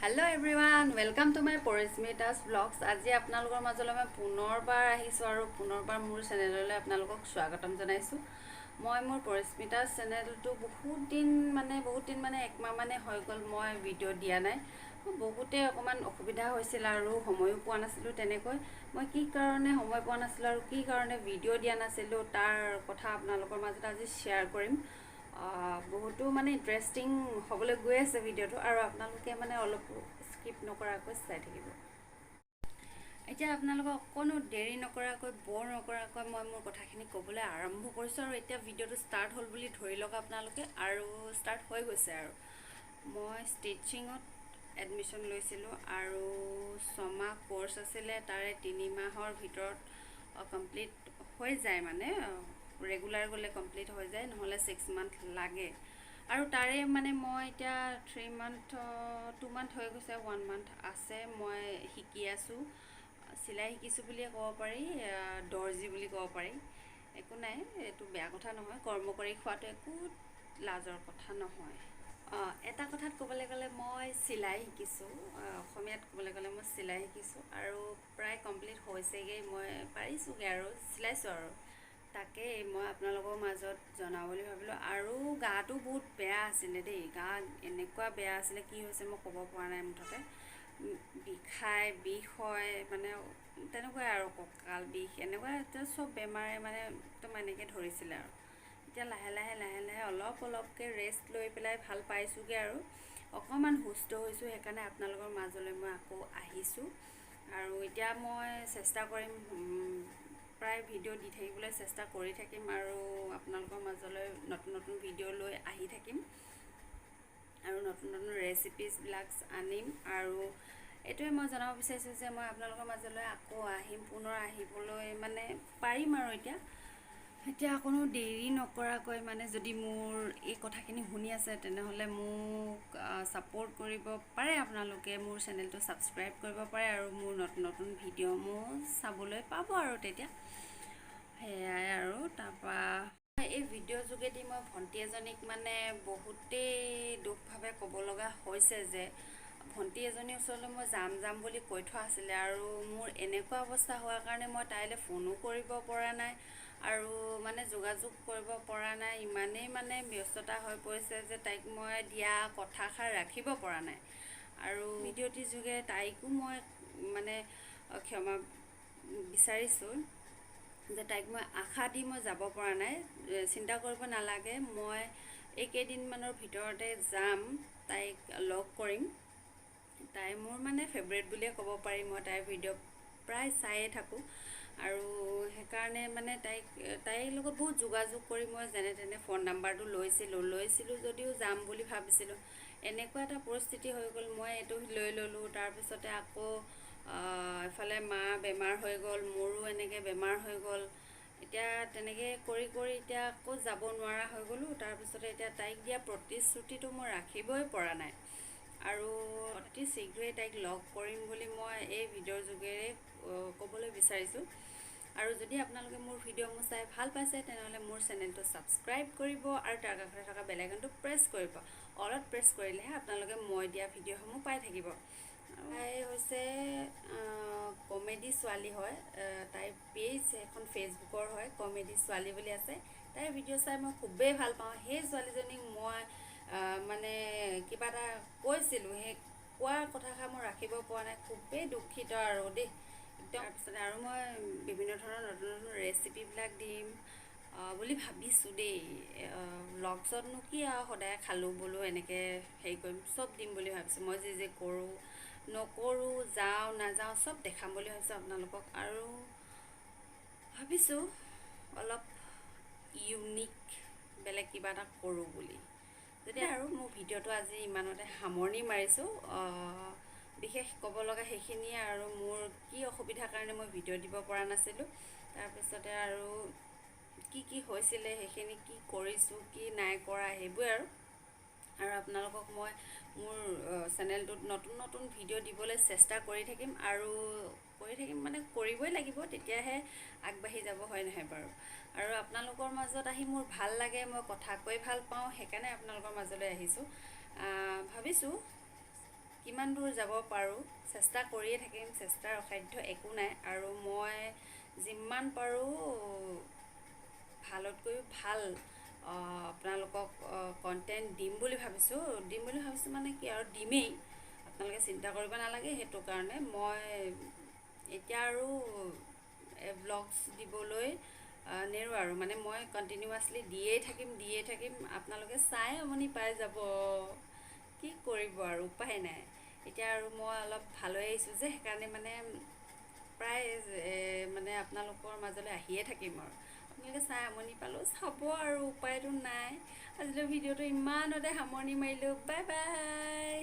Hello everyone, welcome to my Porismita's vlogs. আজি আপোনালোকৰ মাজলৈ মই পুনৰবাৰ আহিছো আৰু পুনৰবাৰ মোৰ চেনেললৈ আপোনালোকক স্বাগতম জনাইছো। মই মোৰ Porismita's চেনেলটো বহুত দিন মানে একমাহ মানে হৈ গল মই ভিডিও দিয়া নাই। বহুতে অকমান অসুবিধা হৈছিল আৰু সময়ো পোৱা নাছিলো তেনেকৈ। মই কি কাৰণে সময় পোৱা নাছিলো আৰু কি কাৰণে ভিডিও দিয়া নাছিলো তাৰ কথা আপোনালোকৰ মাজত আজি শেয়াৰ কৰিম। বহুতো মানে ইন্টাৰেষ্টিং হ'বলৈ গৈ আছে ভিডিওটো আৰু আপোনালোকে মানে অলপ স্কিপ নকৰাকৈ চাই থাকিব। এতিয়া আপোনালোকক কোনো দেৰি নকৰাকৈ বৰ নকৰাকৈ মই মোৰ কথাখিনি ক'বলৈ আৰম্ভ কৰিছো আৰু এতিয়া ভিডিওটো ষ্টাৰ্ট হ'ল বুলি ধৰি লওক আপোনালোকে আৰু ষ্টাৰ্ট হৈ গৈছে আৰু মই ষ্টিচিঙত এডমিশন লৈছিলো আৰু 6 মাহ কোৰ্স আছিলে তাৰে 3 মাহৰ ভিতৰত কমপ্লিট হৈ যায় মানে ৰেগুলাৰ গলে কমপ্লিট হৈ যায় নহলে 6 মান্থ লাগে আৰু তাৰে মানে মই এতিয়া 3 মান্থ 2 মান্থ হৈ গৈছে 1 মান্থ আছে মই শিকি আছো সিলাই শিকিছো বুলিয়ে ক'ব পাৰি দৰ্জি বুলি ক'ব পাৰি একো নাই এটো বেয়া কথা নহয় কৰ্ম কৰি খোৱাটো একো লাজৰ কথা নহয় এটা কথাত ক'বলৈ গ'লে মই সিলাই শিকিছো অসমীয়াত ক'বলৈ গ'লে মই সিলাই শিকিছো আৰু প্ৰায় কমপ্লিট হৈছেগে মই পাৰিছোগে আৰু সিলাইছো আৰু তাকে মই আপোনালোকৰ মাজত জনাবলৈ ভাবিলো আৰু গাটো বহুত বেয়া আছিল দেই গা এনেকুৱা বেয়া আছিল কি হৈছে মই ক'ব পৰা নাই মুঠতে বিখাই বিষ হয় মানে তেনেকুৱা আৰু কঁকাল বিষ এনেকুৱা সব বেমাৰে মানে একদম এনেকৈ ধৰিছিল আৰু এতিয়া লাহে লাহে অলপকৈ ৰেষ্ট লৈ পেলাই ভাল পাইছোগে আৰু অকমান সুস্থ হৈছো সেইকাৰণে আপোনালোকৰ মাজলৈ মই আকৌ আহিছো আৰু এতিয়া মই চেষ্টা কৰিম প্ৰায় ভিডিও দি থাকিবলৈ চেষ্টা কৰি থাকিম আৰু আপোনালোকৰ মাজলৈ নতুন ভিডিও লৈ আহি থাকিম আৰু নতুন ৰেচিপিজ বিলাক আনিম আৰু এটোৱে মই জনাব বিচাৰিছো যে মই আপোনালোকৰ মাজলৈ আকৌ আহিম পুনৰ আহিবলৈ মানে পাৰিম আৰু এতিয়া কোনো দেৰি নকৰাকৈ মানে যদি মোৰ এই কথাখিনি শুনি আছে তেনেহলে মোক সাপোৰ্ট কৰিব পাৰে আপোনালোকে মোৰ চেনেলটো সাবস্ক্ৰাইব কৰিব পাৰে আৰু মোৰ নতুন ভিডিও মোৰ চাবলৈ পাব আৰু তেতিয়া হেয়াই আৰু তাপা এই ভিডিও যোগেদি মই ভন্টি এজনীক মানে বহুতেই দুখভাৱে ক'ব লগা হৈছে যে ভন্টি এজনীৰ ওচৰলৈ মই যাম বুলি কৈ থোৱা আছিল আৰু মোৰ এনেকুৱা অৱস্থা হোৱাৰ কাৰণে মই তাইলে ফোনো কৰিব পৰা নাই আৰু মানে যোগাযোগ কৰিব পৰা নাই ইমানেই মানে ব্যস্ততা হৈ পৰিছে যে তাইক মই দিয়া কথাষাৰ ৰাখিব পৰা নাই আৰু ভিডিওটিৰ যোগে তাইকো মই মানে ক্ষমা বিচাৰিছো যে তাইক মই আশা দি মই যাব পৰা নাই চিন্তা কৰিব নালাগে মই এই কেইদিনমানৰ ভিতৰতে যাম তাইক লগ কৰিম তাই মোৰ মানে ফেভাৰিট বুলিয়ে ক'ব পাৰি মই তাইৰ ভিডিও প্ৰায় চাইয়ে থাকো আৰু সেইকাৰণে মানে তাইৰ লগত বহুত যোগাযোগ কৰি মই যেনে তেনে ফোন নাম্বাৰটো লৈছিলো যদিও যাম বুলি ভাবিছিলো এনেকুৱা এটা পৰিস্থিতি হৈ গ'ল মই এটো লৈ ললো তাৰ পিছতে আকৌ এফালে মা বেমাৰ হৈ গ'ল মোৰো এনেকৈ বেমাৰ হৈ গ'ল এতিয়া তেনেকৈ কৰি এতিয়া আকৌ যাব নোৱাৰা হৈ গ'লো তাৰ পিছতে এতিয়া তাইক দিয়া প্ৰতিশ্ৰুতিটো মই ৰাখিবই পৰা নাই আৰু অতি শীঘ্ৰেই তাইক লগ কৰিম বুলি মই এই ভিডিওৰ যোগেৰে ক'বলৈ বিচাৰিছো আৰু যদি আপোনালোকে মোৰ ভিডিও চাই ভাল পাইছে তেনেহলে মোৰ চেনেলটো সাবস্ক্ৰাইব কৰিব আৰু তাৰ কাষতে থকা বেল আইকনটো প্ৰেছ কৰিব অলত প্ৰেছ কৰিলেহে আপোনালোকে মই দিয়া ভিডিওসমূহ পাই থাকিব তাই হৈছে কমেডি ছোৱালী হয় তাইৰ পেজ এখন ফেচবুকৰ হয় কমেডি ছোৱালী বুলি আছে তাইৰ ভিডিও চাই মই খুবেই ভাল পাওঁ সেই ছোৱালীজনীক মই মানে কিবা এটা কৈছিলো সেই কোৱা কথাষাৰ মই ৰাখিব পৰা নাই খুবেই দুখিত আৰু দেই একদম তাৰপিছত আৰু মই বিভিন্ন ধৰণৰ নতুন ৰেচিপি বিলাক দিম বুলি ভাবিছো দেই ব্লগছতনো কি আৰু সদায় খালো বলো এনেকৈ হেৰি কৰিম সব দিম বুলি ভাবিছো মই যে কৰোঁ নকৰো যাও নাযাও সব দেখাম বুলি ভাবিছো আপোনালোকক আৰু ভাবিছো অলপ ইউনিক বেলেগ কিবা এটা কৰোঁ বুলি যদি আৰু মোৰ ভিডিওটো আজি ইমানতে সামৰণি মাৰিছো বিশেষ ক'ব লগা সেইখিনিয়ে আৰু মোৰ কি অসুবিধাৰ কাৰণে মই ভিডিও দিব পৰা নাছিলো তাৰ পিছতে আৰু কি হৈছিলে সেইখিনি কি কৰিছো কি নাই কৰা সেইবোৰ আৰু আপোনালোকক মই মোৰ চেনেলটোত নতুন ভিডিও দিবলৈ চেষ্টা কৰি থাকিম আৰু মানে কৰিবই লাগিব তেতিয়াহে আগবাঢ়ি যাব হয় নহয় বাৰু আৰু আপোনালোকৰ মাজত আহি মোৰ ভাল লাগে মই কথা কৈ ভাল পাওঁ সেইকাৰণে আপোনালোকৰ মাজলৈ আহিছো ভাবিছো কিমান দূৰ যাব পাৰোঁ চেষ্টা কৰিয়ে থাকিম, চেষ্টাৰ অসাধ্য একো নাই। আৰু মই যিমান পাৰোঁ ভালতকৈ ভাল আপোনালোকক কণ্টেণ্ট দিম বুলি ভাবিছোঁ মানে কি আৰু দিমেই, আপোনালোকে চিন্তা কৰিব নালাগে। সেইটো কাৰণে মই এতিয়া আৰু ব্লগছ দিবলৈ নেৰোঁ আৰু মানে মই কণ্টিনিউৱাছলি দিয়েই থাকিম। আপোনালোকে চাই আমনি পাই যাব, কি কৰিব আৰু উপায় নাই। এতিয়া আৰু মই অলপ ভাল হৈ আহিছোঁ যে, সেইকাৰণে মানে প্ৰায় মানে আপোনালোকৰ মাজলৈ আহিয়ে থাকিম আৰু আপোনালোকে চাই আমনি পালেও চাব আৰু উপায়টো নাই। আজিলৈ ভিডিঅ'টো ইমানতে সামৰণি মাৰিলোঁ। Bye bye.